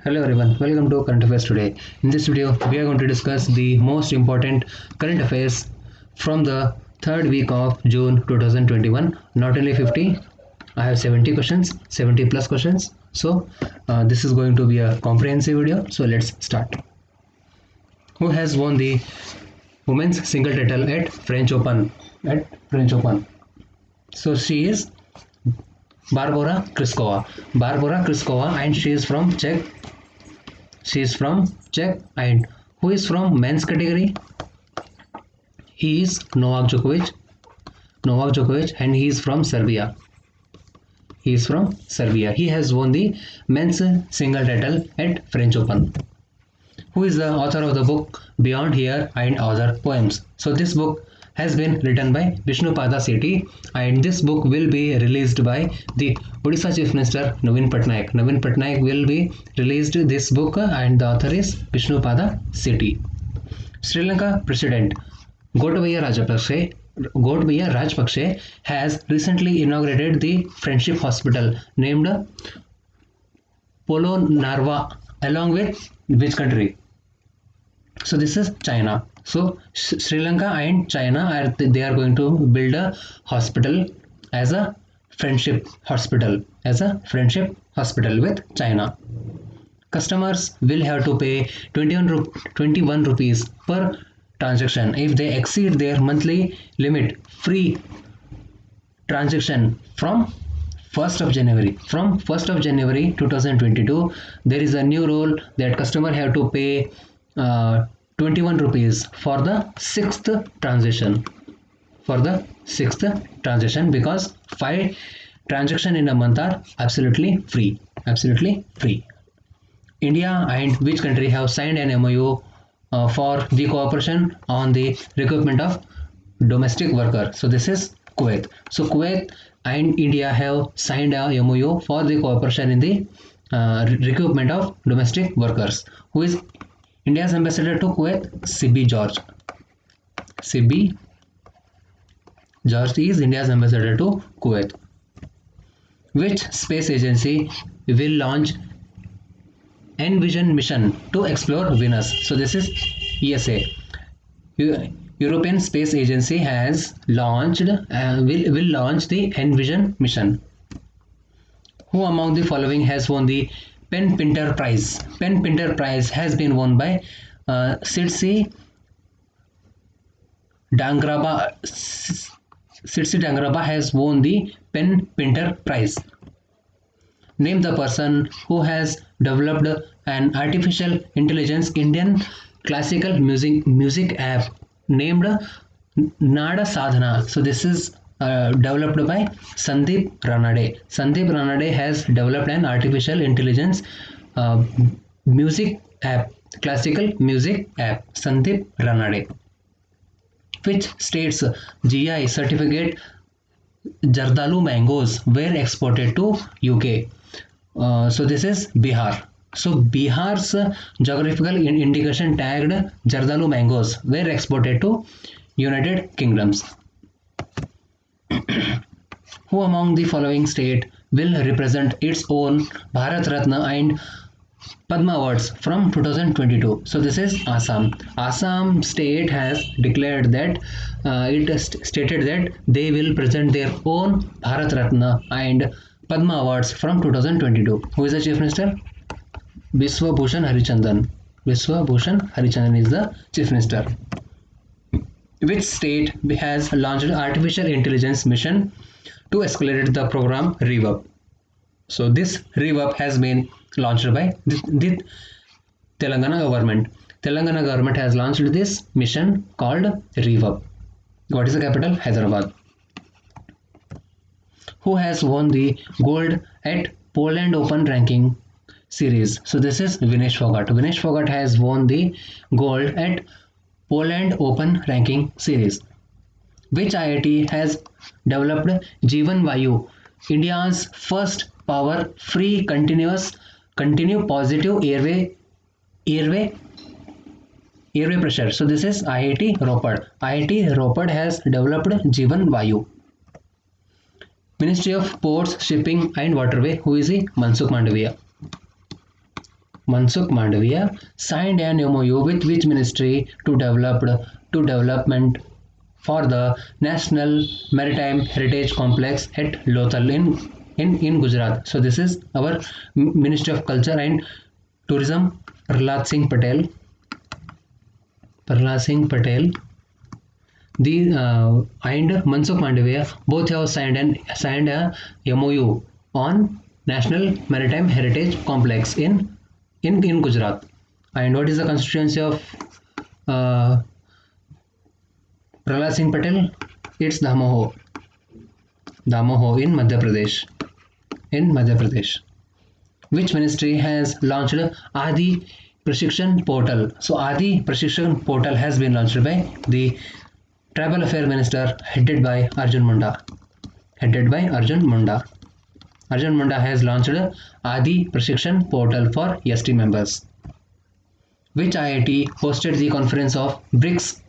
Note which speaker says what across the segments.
Speaker 1: Hello everyone, welcome to Current Affairs Today. In this video, we are going to discuss the most important current affairs from the third week of June 2021. Not only 50, I have 70 questions, 70 plus questions. So this is going to be a comprehensive video. So let's start. Who has won the women's single title at French Open? So she is Barbora Krejcikova, and she is from Czech. And who is from men's category? He is Novak Djokovic, and he is from Serbia. He has won the men's single title at French Open. Who is the author of the book Beyond Here and Other Poems? So this book has been written by Vishnupada Sethi, and this book will be released by the Odisha Chief Minister Naveen Patnaik. Naveen Patnaik will be released this book, and the author is Vishnupada Sethi. Sri Lanka President Gotabaya Rajapakse has recently inaugurated the Friendship Hospital named Polonnaruwa along with which country? So this is China. So Sri Lanka and China are going to build a hospital as a friendship hospital with China. Customers will have to pay 21 rupees per transaction if they exceed their monthly limit free transaction from 1st of January 2022. There is a new rule that customer have to pay 21 rupees for the sixth transaction because 5 transactions in a month are absolutely free. India and which country have signed an MOU for the cooperation on the recruitment of domestic worker? So this is Kuwait. So Kuwait and India have signed a MOU for the cooperation in the recruitment of domestic workers. Who is India's ambassador to Kuwait? Sibi George is India's ambassador to Kuwait. Which space agency will launch Envision mission to explore Venus? So this is ESA. European Space Agency has launched will launch the Envision mission. Who among the following has won the Pen Pinter Prize? Pen Pinter Prize has been won by Sitsi Dangraba. Sitsi Dangraba has won the Pen Pinter Prize. Name the person who has developed an artificial intelligence Indian classical music app named Nada Sadhana. So this is developed by Sandeep Ranade. Sandeep Ranade has developed an artificial intelligence music app, classical music app. Sandeep Ranade. Which states GI certificate Jardalu mangoes were exported to UK? So this is Bihar. So Bihar's geographical indication tagged Jardalu mangoes were exported to United Kingdoms. Who among the following state will represent its own Bharat Ratna and Padma Awards from 2022? So this is Assam. Assam state has declared that stated that they will present their own Bharat Ratna and Padma Awards from 2022. Who is the Chief Minister? Biswa Bhushan Harichandan is the Chief Minister. Which state has launched artificial intelligence mission to accelerate the program REVUP? So this REVUP has been launched by the Telangana government. Telangana government has launched this mission called REVUP. What is the capital? Hyderabad. Who has won the gold at Poland Open ranking series? So this is Vinesh Phogat. Vinesh Phogat has won the gold at Poland Open ranking series. Which IIT has developed Jeevan Vayu, India's first power-free continue positive airway pressure? So this is IIT Ropar. IIT Ropar has developed Jeevan Vayu. Ministry of Ports, Shipping and Waterway. Who is he? Mansukh Mandaviya. Mansukh Mandavia signed an MOU with which ministry to development for the National Maritime Heritage Complex at Lothal in Gujarat. So this is our Ministry of Culture and Tourism, Prahlad Singh Patel. The and Mansukh Mandavia both have signed a MOU on National Maritime Heritage Complex in Gujarat. And what is the constituency of uh, Prahlad Singh Patel? It's Damoh in Madhya Pradesh. Which ministry has launched Adi Prashikshan Portal? So Adi Prashikshan Portal has been launched by the Tribal Affairs Minister headed by Arjun Munda. Arjun Munda has launched Adi Prashikshan Portal for ST members. Which IIT hosted the conference of BRICS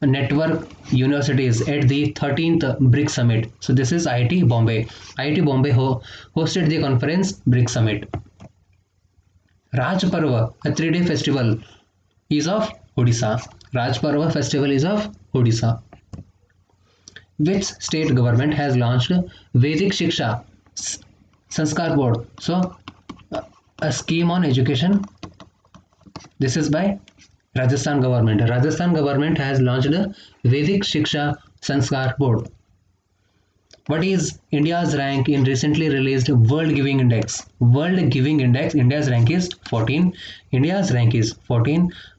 Speaker 1: network universities at the 13th BRICS Summit? So this is IIT Bombay. IIT Bombay hosted the conference BRICS Summit. Raj Parva, a 3-day festival, is of Odisha. Raj Parva festival is of Odisha. Which state government has launched Vedic Shiksha Sanskar Board? So a scheme on education. This is by Rajasthan government. Rajasthan government has launched Vedic Shiksha Sanskar Board. What is India's rank in recently released World Giving Index? World Giving Index, India's rank is 14.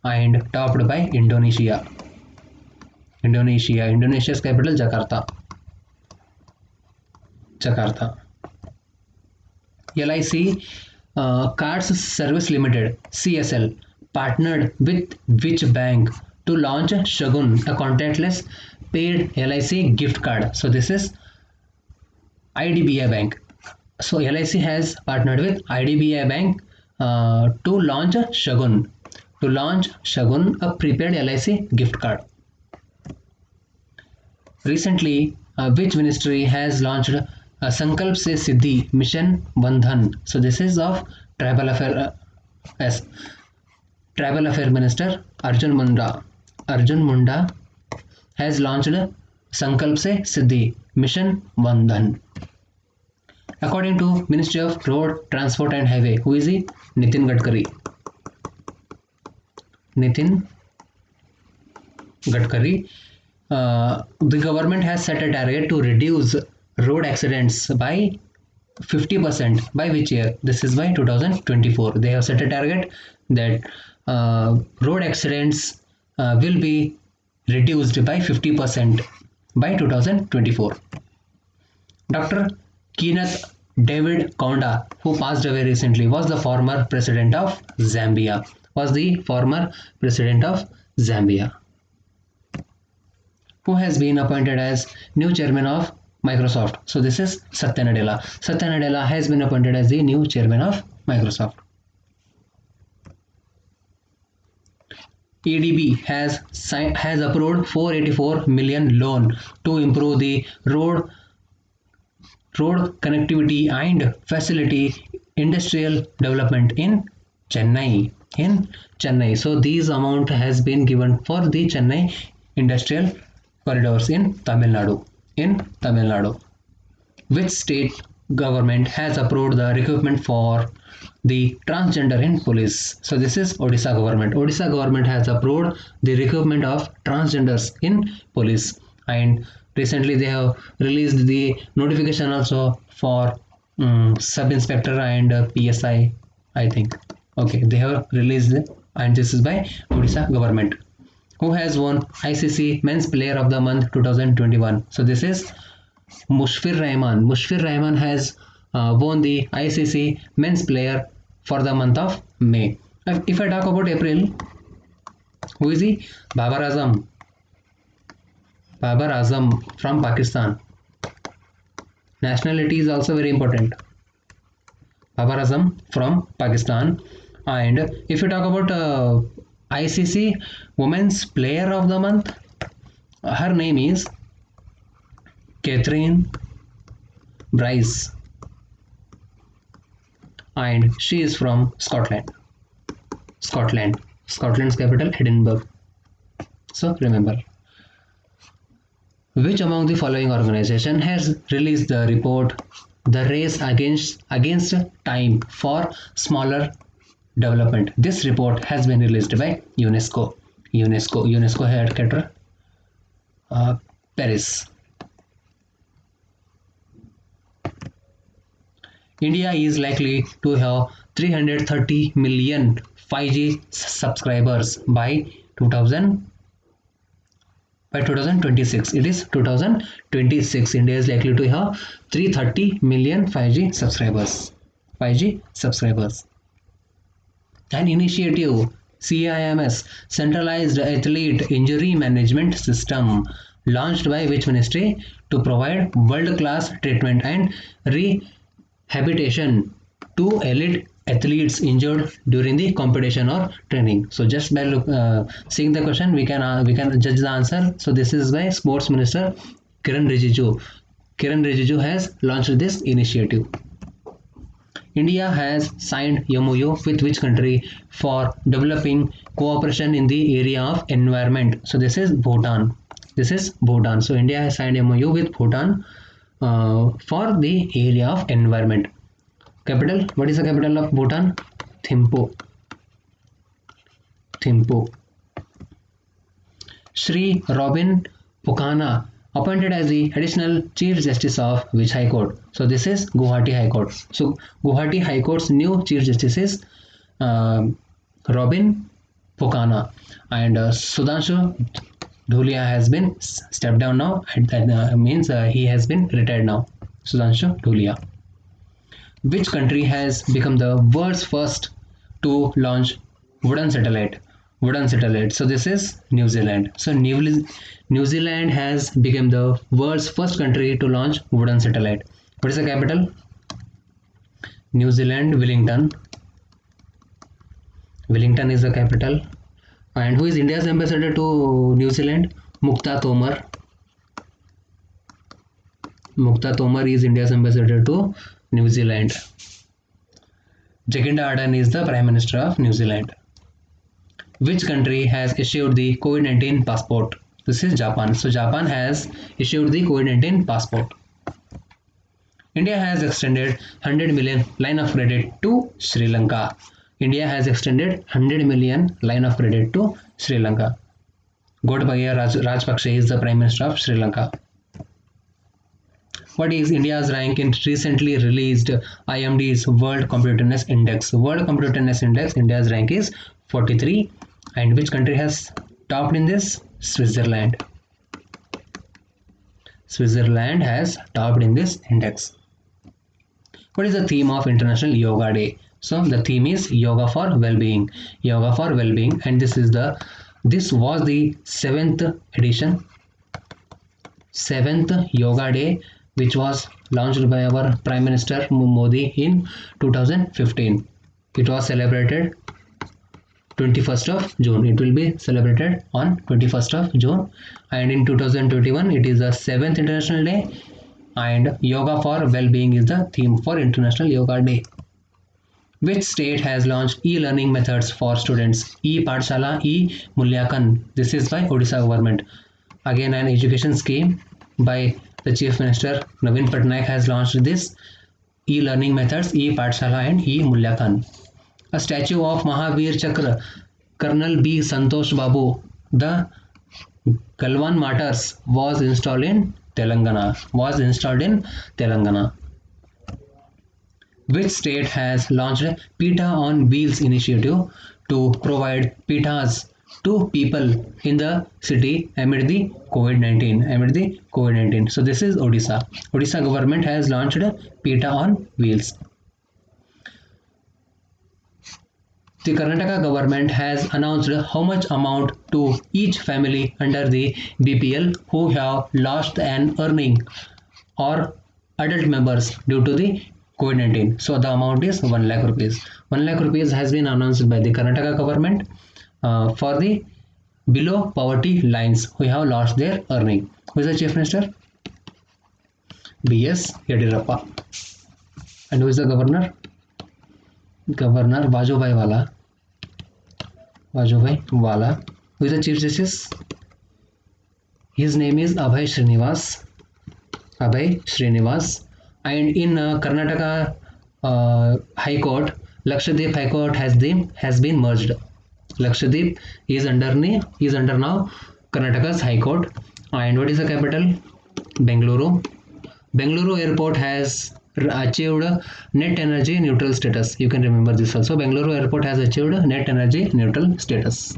Speaker 1: And topped by Indonesia. Indonesia's capital Jakarta. LIC Cards Service Limited CSL partnered with which bank to launch Shagun, a contactless paid LIC gift card? So this is IDBI Bank. So LIC has partnered with IDBI Bank to launch Shagun. A prepaid LIC gift card. Recently, which ministry has launched Sankalp Se Siddhi Mission Bandhan? So this is of Tribal Affairs Minister Arjun Munda. Has launched Sankalp Se Siddhi Mission Bandhan. According to Ministry of Road, Transport and Highway, who is he? Nitin Gadkari. The government has set a target to reduce road accidents by 50%. By which year? This is by 2024. They have set a target that road accidents will be reduced by 50% by 2024. Dr. Kenneth David Kaunda, who passed away recently, was the former president of Zambia. Who has been appointed as new chairman of Microsoft? So this is Satya Nadella. Satya Nadella has been appointed as the new chairman of Microsoft. EDB has approved 484 million loan to improve the road connectivity and facility industrial development in Chennai. So these amount has been given for the Chennai industrial corridors in Tamil Nadu. Which state government has approved the recruitment for the transgender in police? So this is Odisha government. Odisha government has approved the recruitment of transgenders in police, and recently they have released the notification also for sub inspector and PSI, I think. Okay, they have released it, and this is by Odisha government. Who has won ICC Men's Player of the Month 2021? So this is Mushfir Rahman. Mushfir Rahman has won the ICC Men's Player for the month of May. If I talk about April, who is he? Babar Azam from Pakistan. Nationality is also very important. Babar Azam from Pakistan. And if you talk about ICC Women's Player of the Month, her name is Catherine Bryce, and she is from Scotland. Scotland. Scotland's capital Edinburgh. So remember. Which among the following organization has released the report The Race Against Time for Smaller Development? This report has been released by UNESCO. UNESCO headquarters Paris. India is likely to have 330 million 5G subscribers by 2026. It is 2026. India is likely to have 330 million 5G subscribers. 5G subscribers. An initiative, CIMS, Centralized Athlete Injury Management System, launched by which ministry to provide world-class treatment and rehabilitation to elite athletes injured during the competition or training. So just by seeing the question, we can judge the answer. So this is by Sports Minister Kiran Rijiju. Kiran Rijiju has launched this initiative. India has signed MOU with which country for developing cooperation in the area of environment? So this is Bhutan. This is Bhutan. So India has signed MOU with Bhutan for the area of environment. Capital. What is the capital of Bhutan? Thimphu. Thimphu. Shri Robin Pukana appointed as the additional Chief Justice of which High Court? So this is Guwahati High Court. So Guwahati High Court's new Chief Justice is Robin Pukana, and Sudhanshu Dhulia has been stepped down now. That means he has been retired now. Sudhanshu Dhulia. Which country has become the world's first to launch wooden satellite? Wooden satellite. So this is New Zealand. So New Zealand has become the world's first country to launch wooden satellite. What is the capital? New Zealand, Wellington. Wellington is the capital. And who is India's ambassador to New Zealand? Mukta Tomar. Mukta Tomar is India's ambassador to New Zealand. Jacinda Ardern is the Prime Minister of New Zealand. Which country has issued the COVID-19 passport? This is Japan. So Japan has issued the COVID-19 passport. India has extended 100 million line of credit to Sri Lanka. India has extended 100 million line of credit to Sri Lanka. Gotabaya Rajapaksa is the Prime Minister of Sri Lanka. What is India's rank in recently released IMD's World Competitiveness Index? World Competitiveness Index, India's rank is 43. And which country has topped in this? Switzerland. Switzerland has topped in this index. What is the theme of International Yoga Day? So the theme is Yoga for Well-being. Yoga for Well-being, and this was the 7th edition, 7th Yoga Day, which was launched by our Prime Minister Modi in 2015. It was celebrated 21st of June. It will be celebrated on 21st of June, and in 2021 it is the 7th International Day, and Yoga for Well-being is the theme for International Yoga Day. Which state has launched e-learning methods for students? E-Pathshala, E-Mulyankan. This is by Odisha government. Again, an education scheme by the Chief Minister Naveen Patnaik has launched this e-learning methods, E-Pathshala and E-Mulyankan. A statue of Mahavir Chakra, Colonel B. Santosh Babu, the Galwan martyrs, was installed in Telangana. Which state has launched Pita on Wheels initiative to provide pitas to people in the city amid the COVID-19? So this is Odisha. Odisha government has launched Pita on Wheels. The Karnataka government has announced how much amount to each family under the BPL who have lost an earning or adult members due to the COVID-19. So the amount is 1 lakh rupees. 1 lakh rupees has been announced by the Karnataka government for the below poverty lines who have lost their earning. Who is the Chief Minister? B.S. Yediyurappa. And who is the Governor? Governor Vajubhai Vala. Vajubhai Vala. Who is the Chief Justice? His name is Abhay Srinivas. Abhay Srinivas. And in Karnataka High Court, Lakshadweep High Court has been merged. Lakshadweep is under now Karnataka's High Court. And what is the capital? Bengaluru. Bengaluru Airport has achieved net energy neutral status. You can remember this also. Bengaluru Airport has achieved net energy neutral status.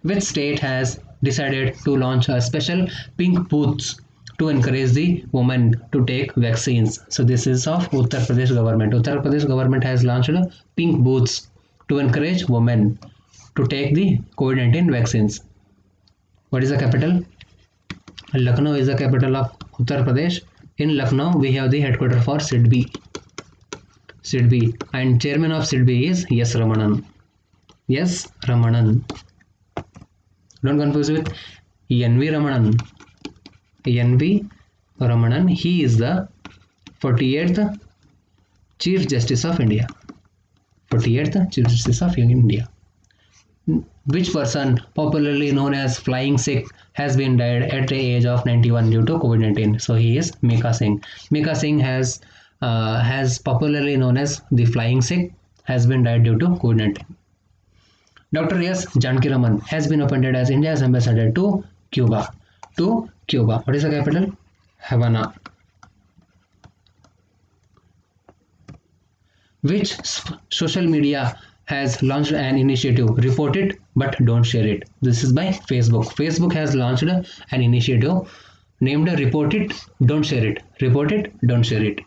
Speaker 1: Which state has decided to launch a special pink booths to encourage the women to take vaccines? So this is of Uttar Pradesh government. Uttar Pradesh government has launched pink booths to encourage women to take the COVID-19 vaccines. What is the capital? Lucknow is the capital of Uttar Pradesh. In Lucknow, we have the headquarters for SIDBI. SIDBI. And chairman of SIDBI is S. Ramanan. S. Ramanan. Don't confuse with N.V. Ramanan. N.V. Ramanan. He is the 48th Chief Justice of India. 48th Chief Justice of India. Which person, popularly known as Flying Sikh, has been died at the age of 91 due to COVID-19? So he is Mika Singh. Mika Singh has popularly known as the Flying Sikh, has been died due to COVID-19. Dr. S. Janakiraman has been appointed as India's ambassador to Cuba. To Cuba. What is the capital? Havana. Which social media has launched an initiative? Report it but don't share it. This is by Facebook. Facebook has launched an initiative named Report it, don't share it. Report it, don't share it.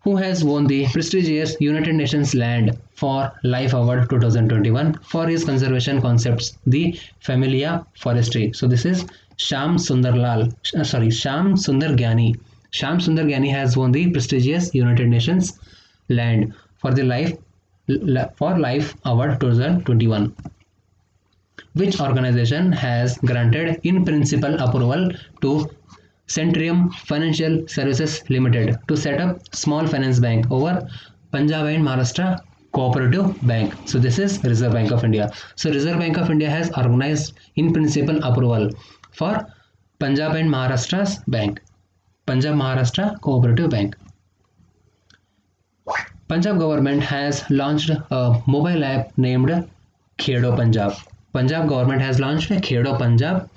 Speaker 1: Who has won the prestigious United Nations Land for Life Award 2021 for his conservation concepts, the Familia Forestry? So this is Shyam Sundar Gyani. Shyam Sundar Gyani has won the prestigious United Nations Land for the Life Award 2021. Which organization has granted in principle approval to Centrium Financial Services Limited to set up small finance bank over Punjab and Maharashtra Cooperative Bank? So this is Reserve Bank of India. So Reserve Bank of India has organized in principle approval for Punjab and Maharashtra's bank, Punjab Maharashtra Cooperative Bank. Punjab government has launched a mobile app named Khedo Punjab. Punjab government has launched Khedo Punjab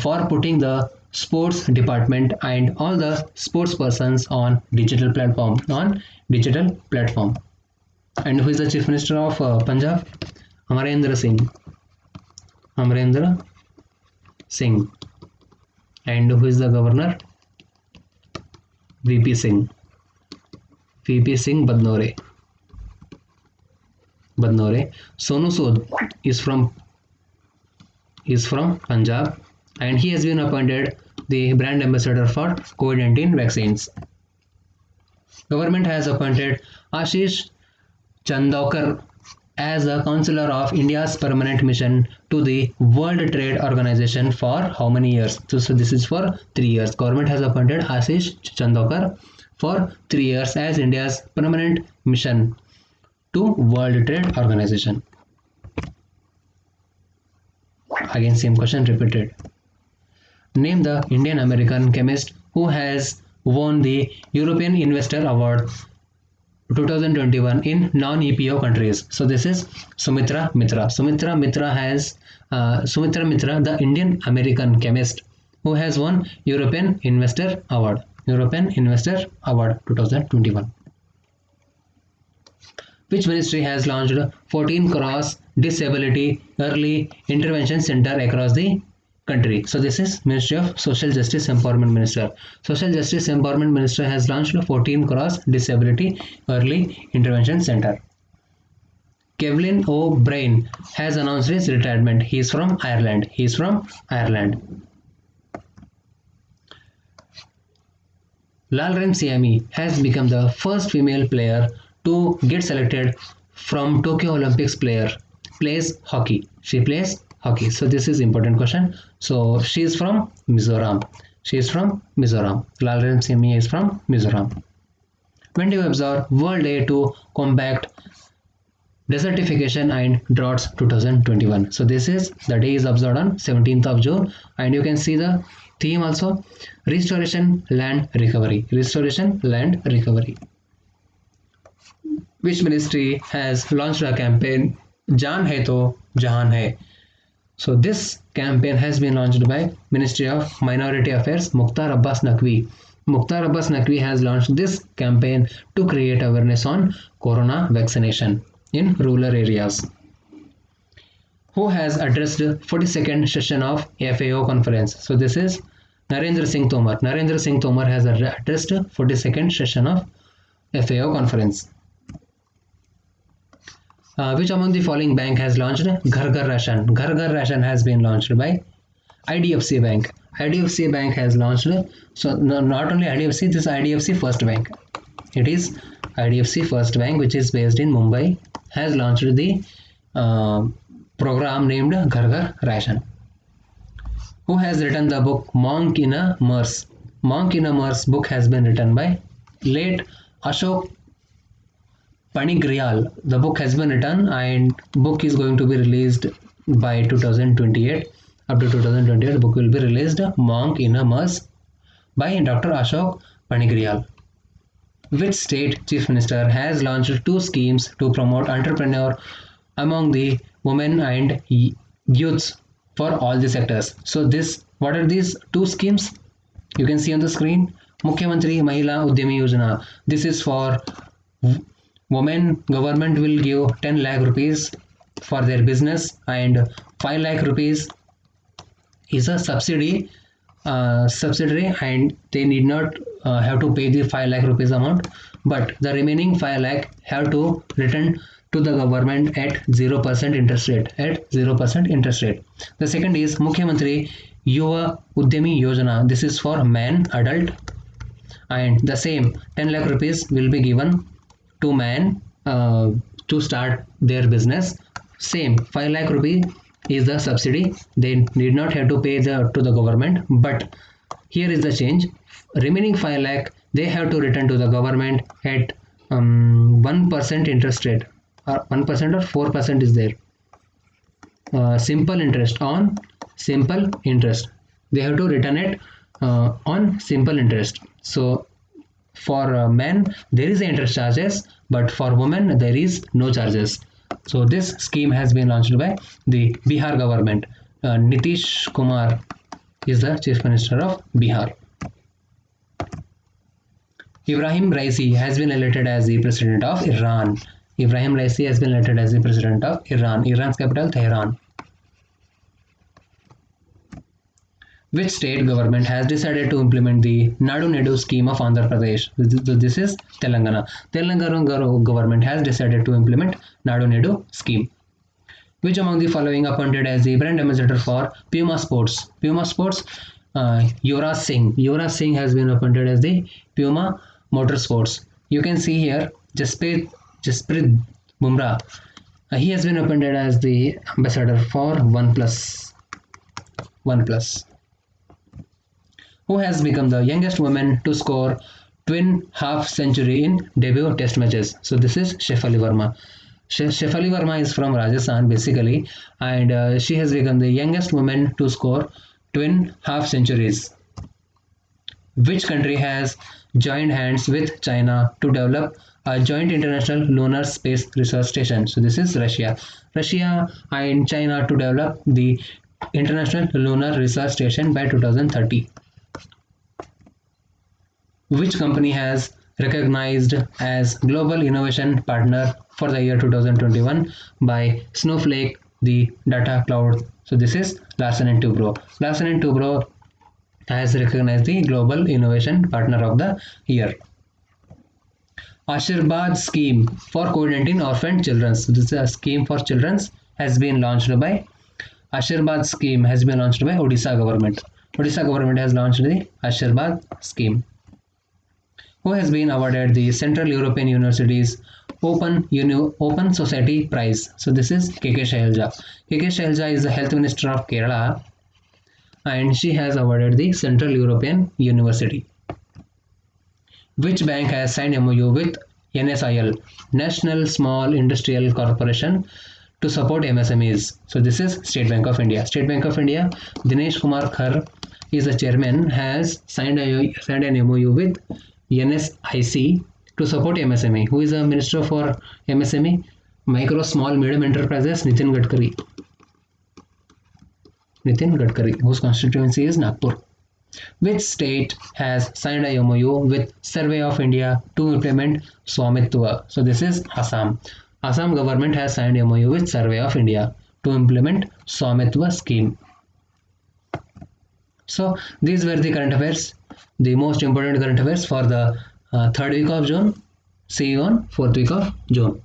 Speaker 1: for putting the sports department and all the sports persons on digital platform. And who is the Chief Minister of Punjab? Amarendra Singh. And who is the governor? VP Singh Badnore. Sonu Sood is from Punjab, and he has been appointed the brand ambassador for COVID-19 vaccines. Government has appointed Ashish Chandaukar as a counselor of India's permanent mission to the World Trade Organization for how many years? So this is for 3 years. Government has appointed Ashish Chandaukar for 3 years as India's permanent mission to World Trade Organization. Again, same question repeated. Name the Indian American chemist who has won the European Investor Award 2021 in non-EPO countries. So this is Sumitra Mitra. Sumitra Mitra, the Indian American chemist who has won European Investor Award 2021. Which ministry has launched 14 cross disability early intervention center across the country? So this is Ministry of Social Justice Empowerment Minister. Social Justice Empowerment Minister has launched 14 cross disability early intervention center. Kevin O'Brien has announced his retirement. He is from Ireland. Lalrim Siami has become the first female player to get selected from Tokyo Olympics plays hockey. She plays hockey. So this is important question. So she is from Mizoram. Lalrim Siami is from Mizoram. When do you observe World Day to combat Desertification and Droughts 2021. So this is the day is observed on 17th of June, and you can see the theme also: Restoration Land Recovery. Restoration Land Recovery. Which ministry has launched a campaign Jaan Hai To Jahan Hai? So this campaign has been launched by Ministry of Minority Affairs, Mukhtar Abbas Naqvi. Mukhtar Abbas Naqvi has launched this campaign to create awareness on corona vaccination in rural areas. Who has addressed 42nd session of FAO conference? So this is Narendra Singh Tomar. Narendra Singh Tomar has addressed 42nd session of FAO conference. Which among the following bank has launched Ghar Ghar Ration? Ghar Ghar Ration has been launched by IDFC Bank. IDFC Bank has launched, so not only IDFC, this is IDFC First Bank. It is IDFC First Bank, which is based in Mumbai, has launched the program named Ghar Ghar Ration. Who has written the book Monk in a Mers? Monk in a Mers book has been written by late Ashok Panigrial. The book has been written and book is going to be released by 2028. Up to 2028, the book will be released, Monk in a Mers by Dr. Ashok Panigrial. Which state chief minister has launched two schemes to promote entrepreneur among the women and youths for all the sectors? So what are these two schemes? You can see on the screen. Mukhyamantri Mahila Udyami Yojana. This is for women. Government will give 10 lakh rupees for their business, and 5 lakh rupees is a subsidiary, and they need not have to pay the 5 lakh rupees amount, but the remaining 5 lakh have to return to the government at 0% interest rate. The second is Mukhyamantri Yuva Udyami Yojana. This is for man, adult, and the same 10 lakh rupees will be given to man to start their business. Same 5 lakh rupee is the subsidy. They need not have to pay to the government, but here is the change. Remaining 5 lakh they have to return to the government at 1% interest rate, or 1% or 4% is there. Simple interest on simple interest. They have to return it on simple interest. So for men there is interest charges, but for women there is no charges. So this scheme has been launched by the Bihar government. Nitish Kumar is the chief minister of Bihar. Ibrahim Raisi has been elected as the president of Iran. Ibrahim Raisi has been elected as the president of Iran. Iran's capital Tehran. Which state government has decided to implement the Nadu Nedu scheme of Andhra Pradesh? This is Telangana. Telangana government has decided to implement Nadu Nedu scheme. Which among the following appointed as the brand ambassador for Puma Sports? Puma Sports, Yuvraj Singh. Yuvraj Singh has been appointed as the Puma Motorsports. You can see here Jasprit Bumrah. He has been appointed as the ambassador for OnePlus. Who has become the youngest woman to score twin half century in debut test matches? So this is Shefali Verma. Shefali Verma is from Rajasthan basically, and she has become the youngest woman to score twin half centuries. Which country has joined hands with China to develop a joint international lunar space research station? So this is Russia. Russia and China to develop the International Lunar Research Station by 2030. Which company has recognized as Global Innovation Partner for the year 2021 by Snowflake, the data cloud? So this is Larsen & Toubro. Larsen & Toubro has recognized the Global Innovation Partner of the year. Ashirvad scheme for COVID-19 orphan children. So this is a scheme for children has been launched by Ashirvad scheme has been launched by Odisha government. Odisha government has launched the Ashirvad scheme. Who has been awarded the Central European University's Open Society Prize? So this is KK Shailja. KK Shailja is the Health Minister of Kerala, and she has awarded the Central European University. Which bank has signed MOU with NSIL, National Small Industrial Corporation, to support MSMEs. So this is State Bank of India. State Bank of India, Dinesh Kumar Khar is the chairman, has signed an MOU with NSIC to support MSME. Who is the Minister for MSME? Micro, Small, Medium Enterprises, Nitin Gadkari, whose constituency is Nagpur. Which state has signed a MOU with Survey of India to implement Swamitwa? So this is Assam. Assam government has signed a MOU with Survey of India to implement Swamitwa scheme. So these were the current affairs, the most important current affairs for the third week of June. See you on fourth week of June.